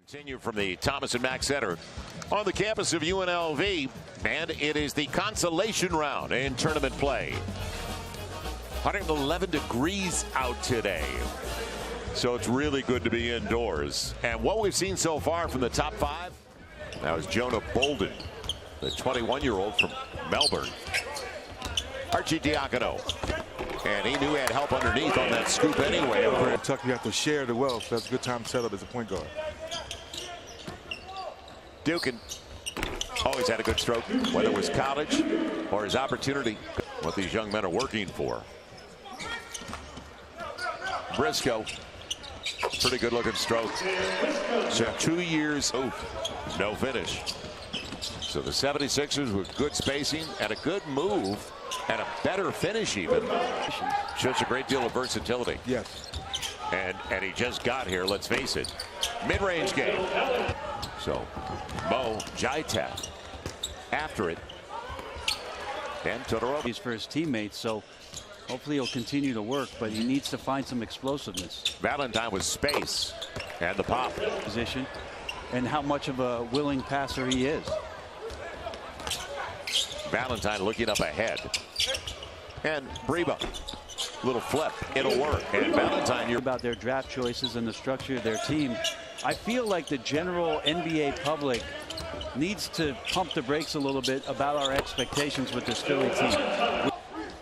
Continue from the Thomas and Mack Center on the campus of UNLV, and it is the consolation round in tournament play. 111 degrees out today, so it's really good to be indoors. And what we've seen so far from the top five, that was Jonah Bolden, the 21-year-old from Melbourne. Archie Diacono, and he knew he had help underneath on that scoop anyway. Over at Tuck, you have to share the wealth. That's a good time to set up as a point guard. Dukin always had a good stroke, whether it was college or his opportunity, what these young men are working for. Briscoe, pretty good looking stroke. So 2 years, no finish. So the 76ers with good spacing and a good move and a better finish even. Shows a great deal of versatility. Yes. And he just got here, let's face it. Mid-range game. So Mo Jaita after it. And Todorovic. He's for his teammates, so hopefully he'll continue to work, but he needs to find some explosiveness. Valentine with space and the pop. Position and how much of a willing passer he is. Valentine looking up ahead. And Breba. Little flip. It'll work. And Valentine, you're about their draft choices and the structure of their team. I feel like the general NBA public needs to pump the brakes a little bit about our expectations with this Philly team.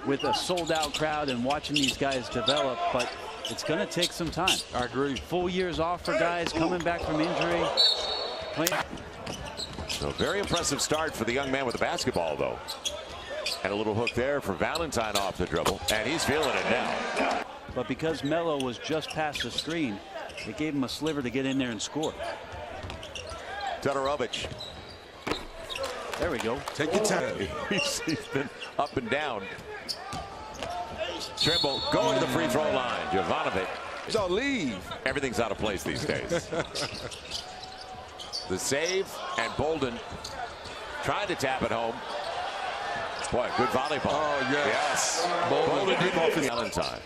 With a sold-out crowd and watching these guys develop, but it's going to take some time. I agree. Full years off for guys coming back from injury. So very impressive start for the young man with the basketball, though. And a little hook there for Valentine off the dribble, and he's feeling it now. But because Melo was just past the screen, it gave him a sliver to get in there and score. Todorovic. There we go. Take your time. He's been up and down. Trimble going to the free throw line. Jovanovic. Don't leave. Everything's out of place these days. The save, and Bolden trying to tap it home. Boy, good volleyball. Oh, yes. Bolden deep off his Valentine.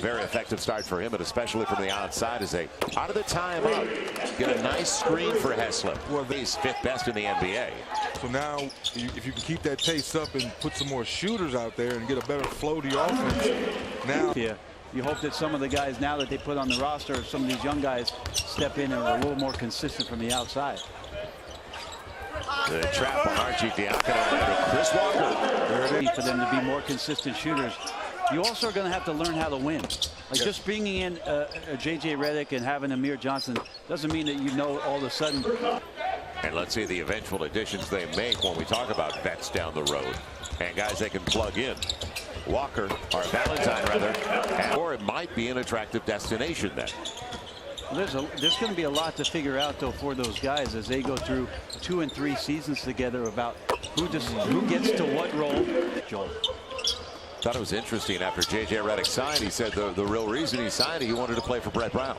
Very effective start for him, but especially from the outside as they, out of the timeout, get a nice screen for Heslip. Well, he's fifth best in the NBA. So now, if you can keep that pace up and put some more shooters out there and get a better flow to your offense, now. Yeah, you hope that some of the guys now that they put on the roster, some of these young guys step in and are a little more consistent from the outside. The trap on Archie Diacono and Chris Walker. For them to be more consistent shooters. You also are going to have to learn how to win. Like just bringing in a J.J. Redick and having Amir Johnson doesn't mean that you know all of a sudden. And let's see the eventual additions they make when we talk about vets down the road. And guys they can plug in. Walker, or Valentine rather, or it might be an attractive destination then. There's going to be a lot to figure out, though, for those guys as they go through 2 and 3 seasons together about who gets to what role. Joel. Thought it was interesting after J.J. Redick signed. He said the real reason he signed it, he wanted to play for Brett Brown.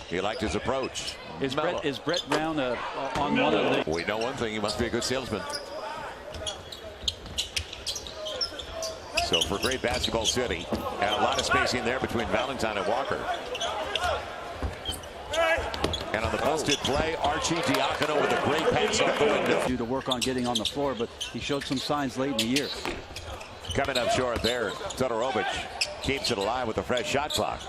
He liked his approach. Is Brett Brown on one of the? We know one thing: he must be a good salesman. So for great basketball city, and a lot of spacing there between Valentine and Walker. And on the busted play, Archie Diacono with a great pass off the window. To work on getting on the floor, but he showed some signs late in the year. Coming up short there, Todorovic keeps it alive with a fresh shot clock.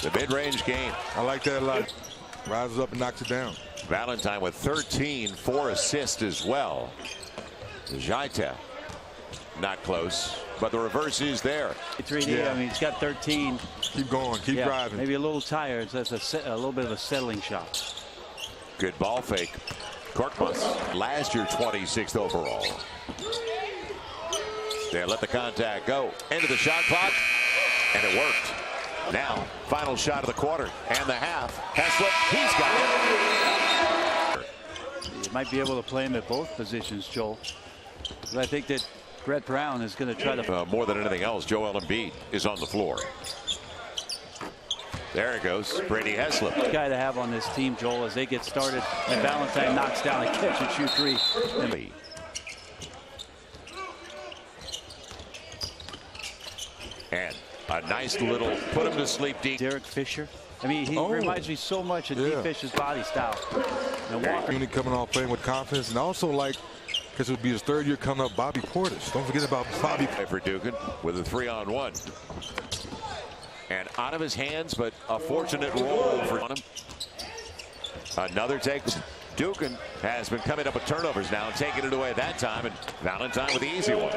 The mid-range game. I like that a lot. Rises up and knocks it down. Valentine with 13, 4 assists as well. Jaita not close, but the reverse is there. 3D, yeah. I mean, he's got 13. Keep going, keep driving. Maybe a little tired. That's a little bit of a settling shot. Good ball fake. Korkmaz, last year 26th overall. They let the contact go into the shot clock, and it worked. Now, final shot of the quarter and the half. Heslip, he's got it. You might be able to play him at both positions, Joel. But I think that Brett Brown is going to try to. More than anything else, Joel Embiid is on the floor. There it goes, Brady Heslip. Guy to have on this team, Joel, as they get started. And Valentine knocks down a catch and shoot three. And a A nice little put him to sleep deep. Derek Fisher. I mean, he reminds me so much of D. Fisher's body style. And Walker coming off playing with confidence, and also like, because it would be his third year coming up, Bobby Portis. Don't forget about Bobby. For Dugan with a 3-on-1. And out of his hands, but a fortunate roll for him. Another take. Dugan has been coming up with turnovers now and taking it away at that time, and Valentine with the easy one.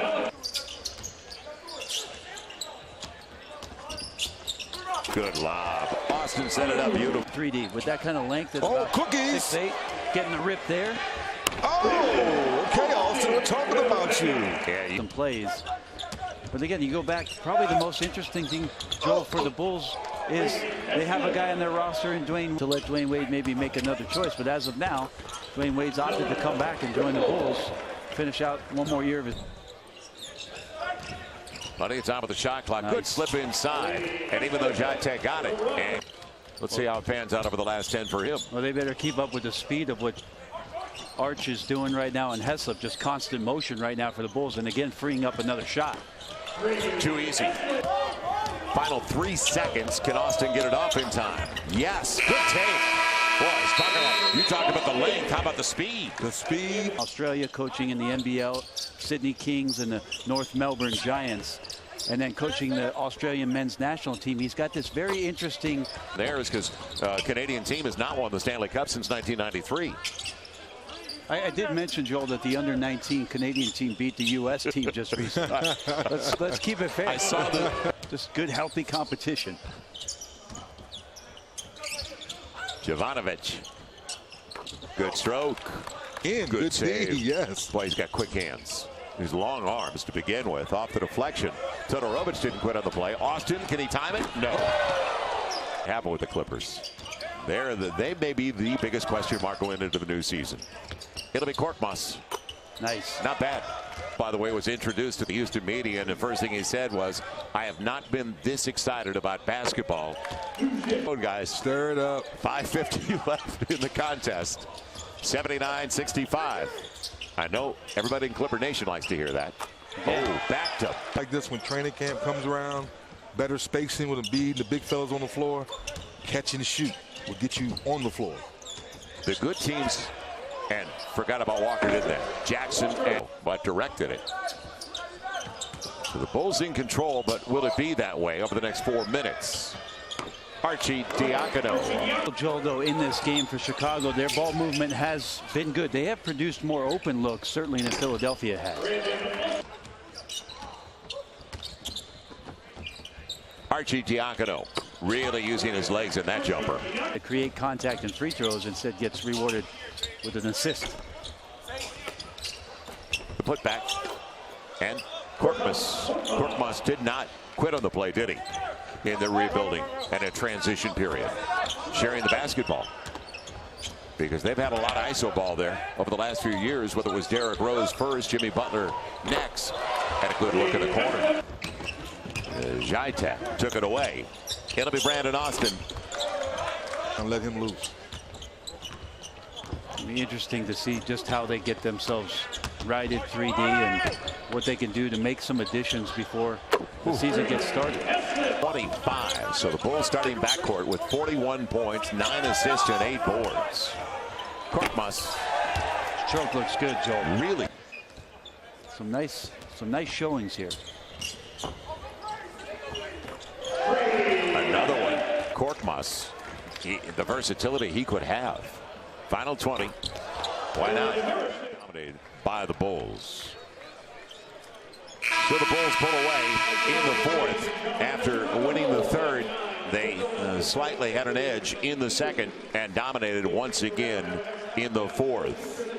Good lob. Austin set it up beautiful. 3D with that kind of length. About cookies! 6'8", getting the rip there. Oh, okay, Austin, we're talking about you. Yeah, Some plays. But again, you go back, probably the most interesting thing, Joel, for the Bulls is they have a guy on their roster in Dwayne to let Dwayne Wade maybe make another choice. But as of now, Dwayne Wade's opted to come back and join the Bulls, finish out one more year of his. Plenty of time with the shot clock. Nice. Good slip inside. And even though Jai got it, and let's see how it pans out over the last 10 for him. Well, they better keep up with the speed of what Arch is doing right now, and Heslop just constant motion right now for the Bulls, and again freeing up another shot. Too easy. Final 3 seconds. Can Austin get it off in time? Yes. Good take. Boy, you talk about the length. How about the speed? The speed. Australia coaching in the NBL, Sydney Kings and the North Melbourne Giants, and then coaching the Australian men's national team. He's got this very interesting. There is because Canadian team has not won the Stanley Cup since 1993. I did mention, Joel, that the under-19 Canadian team beat the U.S. team just recently. let's keep it fair. I saw that. Just good, healthy competition. Jovanovic. Good stroke. Good save. D, yes. Boy, he's got quick hands. His long arms to begin with. Off the deflection. Todorovic didn't quit on the play. Austin, can he time it? No. Happened with the Clippers. They may be the biggest question mark going into the new season. It'll be Korkmaz. Nice. Not bad. By the way, was introduced to the Houston media, and the first thing he said was, I have not been this excited about basketball. Oh, guys. Stir it up. 5:50 left in the contest. 79-65. I know everybody in Clipper Nation likes to hear that. Oh, backed up. Like this when training camp comes around, better spacing with Embiid and the big fellas on the floor. Catch and shoot will get you on the floor. The good teams, and forgot about Walker, didn't they? Jackson, but directed it. So the Bulls in control, but will it be that way over the next 4 minutes? Arcidiacono. Joel, though, in this game for Chicago, their ball movement has been good. They have produced more open looks, certainly, than Philadelphia has. Arcidiacono really using his legs in that jumper. To create contact and free throws, instead gets rewarded with an assist. The putback. And Korkmaz did not quit on the play, did he? In the rebuilding and a transition period. Sharing the basketball. Because they've had a lot of ISO ball there over the last few years, whether it was Derrick Rose first, Jimmy Butler next. Had a good look at the corner. Jaitek took it away. It'll be Brandon Austin. And let him loose. It'll be interesting to see just how they get themselves right at 3D and what they can do to make some additions before the season gets started. 25. So the Bulls starting backcourt with 41 points, 9 assists, and 8 boards. Korkmaz. Stroke looks good, Joel. Really. Some nice showings here. Another one. Korkmaz. The versatility he could have. Final 20. Why not? Dominated by the Bulls. So the Bulls pull away in the fourth. After winning the third, they slightly had an edge in the second and dominated once again in the fourth.